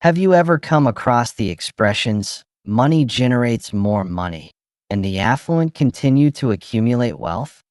Have you ever come across the expressions, money generates more money, and the affluent continue to accumulate wealth?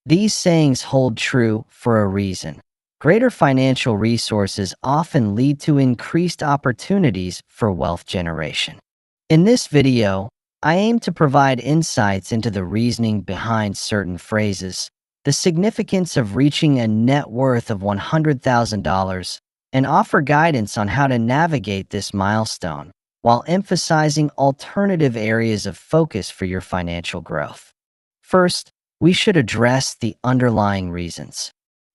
These sayings hold true for a reason. Greater financial resources often lead to increased opportunities for wealth generation. In this video, I aim to provide insights into the reasoning behind certain phrases, the significance of reaching a net worth of $100,000, and offer guidance on how to navigate this milestone while emphasizing alternative areas of focus for your financial growth. First, we should address the underlying reasons.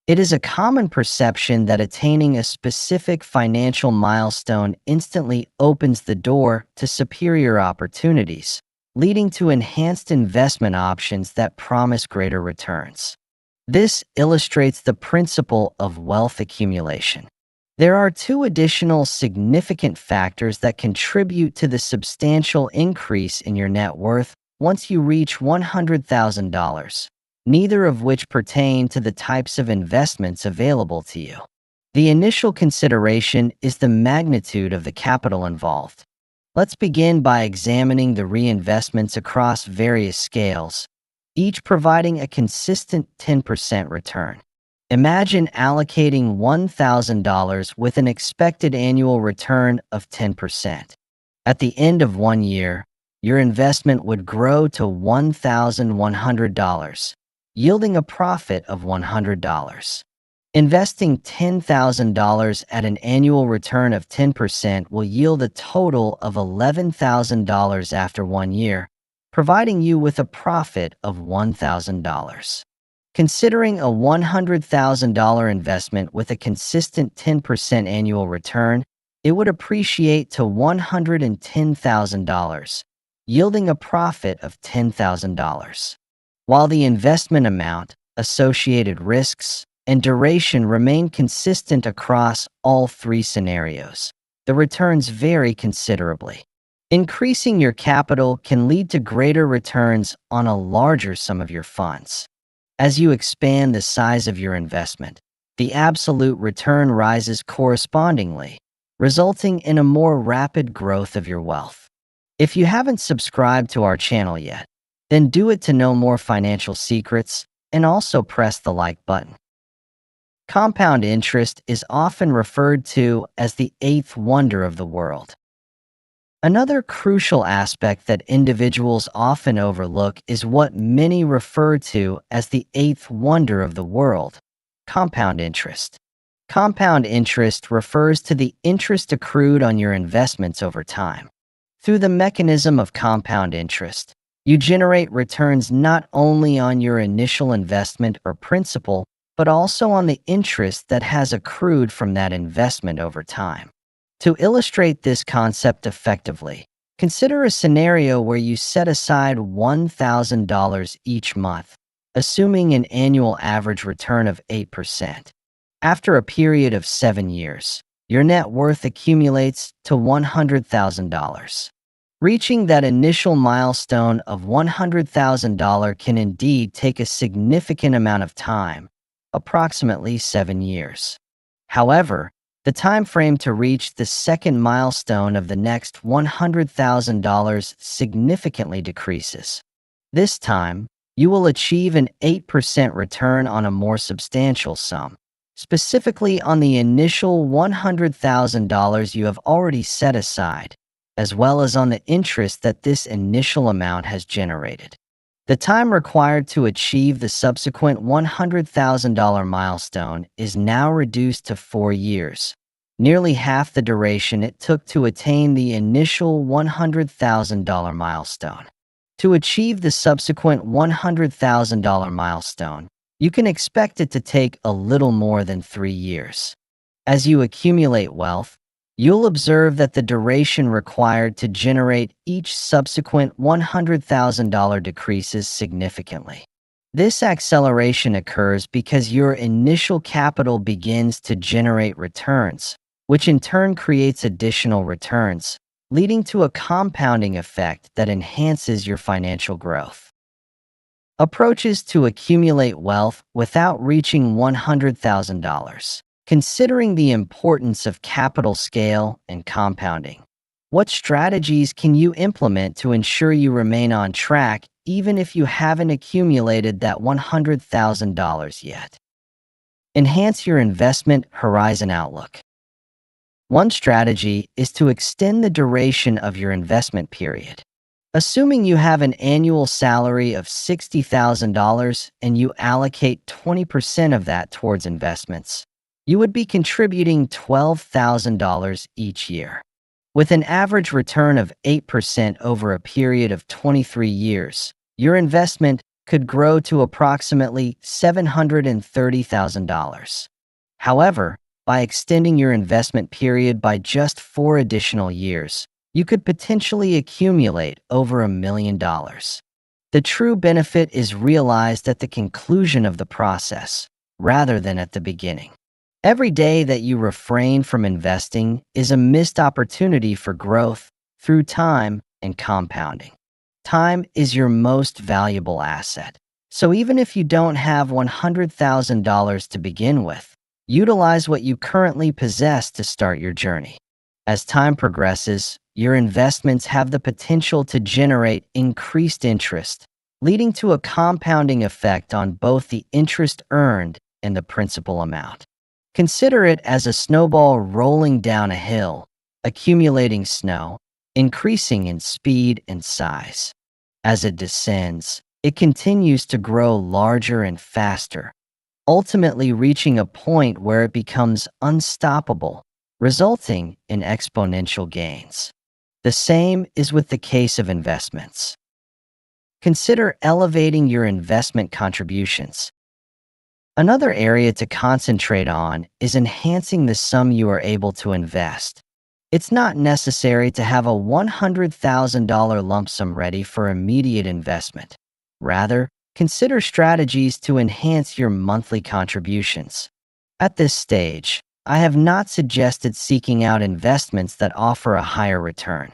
It is a common perception that attaining a specific financial milestone instantly opens the door to superior opportunities, leading to enhanced investment options that promise greater returns. This illustrates the principle of wealth accumulation. There are two additional significant factors that contribute to the substantial increase in your net worth once you reach $100,000, neither of which pertain to the types of investments available to you. The initial consideration is the magnitude of the capital involved. Let's begin by examining the reinvestments across various scales, each providing a consistent 10% return. Imagine allocating $1,000 with an expected annual return of 10%. At the end of 1 year, your investment would grow to $1,100, yielding a profit of $100. Investing $10,000 at an annual return of 10% will yield a total of $11,000 after 1 year, providing you with a profit of $1,000. Considering a $100,000 investment with a consistent 10% annual return, it would appreciate to $110,000, yielding a profit of $10,000. While the investment amount, associated risks, and duration remain consistent across all three scenarios, the returns vary considerably. Increasing your capital can lead to greater returns on a larger sum of your funds. As you expand the size of your investment, the absolute return rises correspondingly, resulting in a more rapid growth of your wealth. If you haven't subscribed to our channel yet, then do it to know more financial secrets and also press the like button. Compound interest is often referred to as the eighth wonder of the world. Another crucial aspect that individuals often overlook is what many refer to as the eighth wonder of the world, compound interest. Compound interest refers to the interest accrued on your investments over time. Through the mechanism of compound interest, you generate returns not only on your initial investment or principal, but also on the interest that has accrued from that investment over time. To illustrate this concept effectively, consider a scenario where you set aside $1,000 each month, assuming an annual average return of 8%. After a period of 7 years, your net worth accumulates to $100,000. Reaching that initial milestone of $100,000 can indeed take a significant amount of time, approximately 7 years. However, the time frame to reach the second milestone of the next $100,000 significantly decreases. This time, you will achieve an 8% return on a more substantial sum, specifically on the initial $100,000 you have already set aside, as well as on the interest that this initial amount has generated. The time required to achieve the subsequent $100,000 milestone is now reduced to 4 years, nearly half the duration it took to attain the initial $100,000 milestone. To achieve the subsequent $100,000 milestone, you can expect it to take a little more than 3 years. As you accumulate wealth, you'll observe that the duration required to generate each subsequent $100,000 decreases significantly. This acceleration occurs because your initial capital begins to generate returns, which in turn creates additional returns, leading to a compounding effect that enhances your financial growth. Approaches to accumulate wealth without reaching $100,000. Considering the importance of capital scale and compounding, what strategies can you implement to ensure you remain on track even if you haven't accumulated that $100,000 yet? Enhance your investment horizon outlook. One strategy is to extend the duration of your investment period. Assuming you have an annual salary of $60,000 and you allocate 20% of that towards investments, you would be contributing $12,000 each year. With an average return of 8% over a period of 23 years, your investment could grow to approximately $730,000. However, by extending your investment period by just 4 additional years, you could potentially accumulate over $1 million. The true benefit is realized at the conclusion of the process, rather than at the beginning. Every day that you refrain from investing is a missed opportunity for growth through time and compounding. Time is your most valuable asset. So even if you don't have $100,000 to begin with, utilize what you currently possess to start your journey. As time progresses, your investments have the potential to generate increased interest, leading to a compounding effect on both the interest earned and the principal amount. Consider it as a snowball rolling down a hill, accumulating snow, increasing in speed and size. As it descends, it continues to grow larger and faster, ultimately reaching a point where it becomes unstoppable, resulting in exponential gains. The same is with the case of investments. Consider elevating your investment contributions. Another area to concentrate on is enhancing the sum you are able to invest. It's not necessary to have a $100,000 lump sum ready for immediate investment. Rather, consider strategies to enhance your monthly contributions. At this stage, I have not suggested seeking out investments that offer a higher return.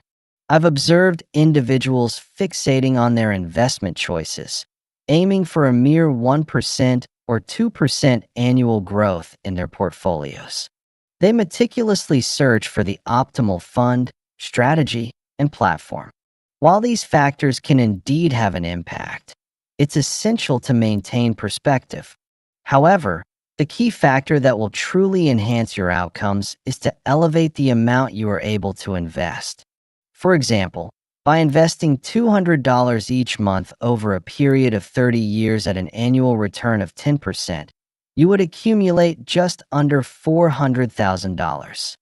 I've observed individuals fixating on their investment choices, aiming for a mere 1% or 2% annual growth in their portfolios. They meticulously search for the optimal fund, strategy, and platform. While these factors can indeed have an impact, it's essential to maintain perspective. However, the key factor that will truly enhance your outcomes is to elevate the amount you are able to invest. For example, by investing $200 each month over a period of 30 years at an annual return of 10%, you would accumulate just under $400,000.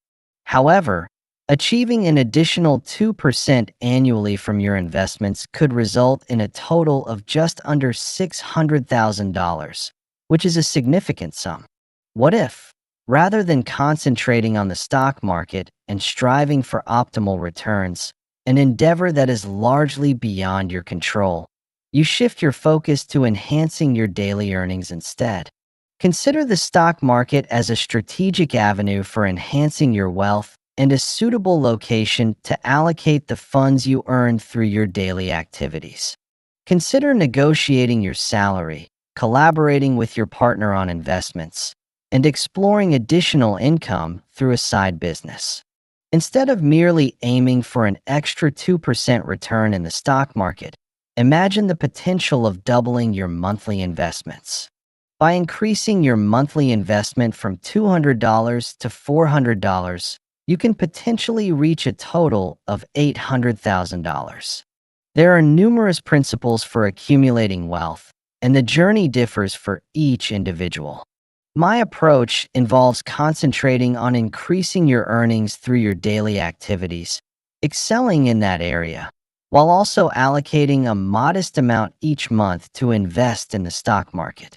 However, achieving an additional 2% annually from your investments could result in a total of just under $600,000, which is a significant sum. What if, rather than concentrating on the stock market and striving for optimal returns, an endeavor that is largely beyond your control, you shift your focus to enhancing your daily earnings instead? Consider the stock market as a strategic avenue for enhancing your wealth and a suitable location to allocate the funds you earn through your daily activities. Consider negotiating your salary, collaborating with your partner on investments, and exploring additional income through a side business. Instead of merely aiming for an extra 2% return in the stock market, imagine the potential of doubling your monthly investments. By increasing your monthly investment from $200 to $400, you can potentially reach a total of $800,000. There are numerous principles for accumulating wealth, and the journey differs for each individual. My approach involves concentrating on increasing your earnings through your daily activities, excelling in that area, while also allocating a modest amount each month to invest in the stock market.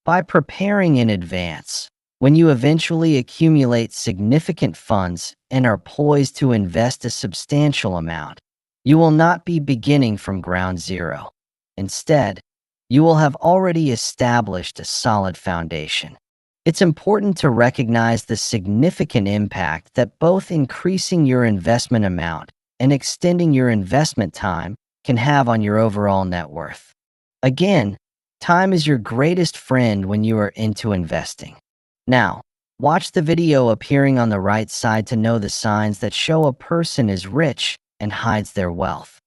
By preparing in advance, when you eventually accumulate significant funds and are poised to invest a substantial amount, you will not be beginning from ground zero. Instead, you will have already established a solid foundation. It's important to recognize the significant impact that both increasing your investment amount and extending your investment time can have on your overall net worth. Again, time is your greatest friend when you are into investing. Now, Watch the video appearing on the right side to know the signs that show a person is rich and hides their wealth.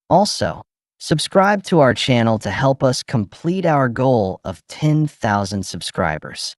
Also, subscribe to our channel to help us complete our goal of 10,000 subscribers.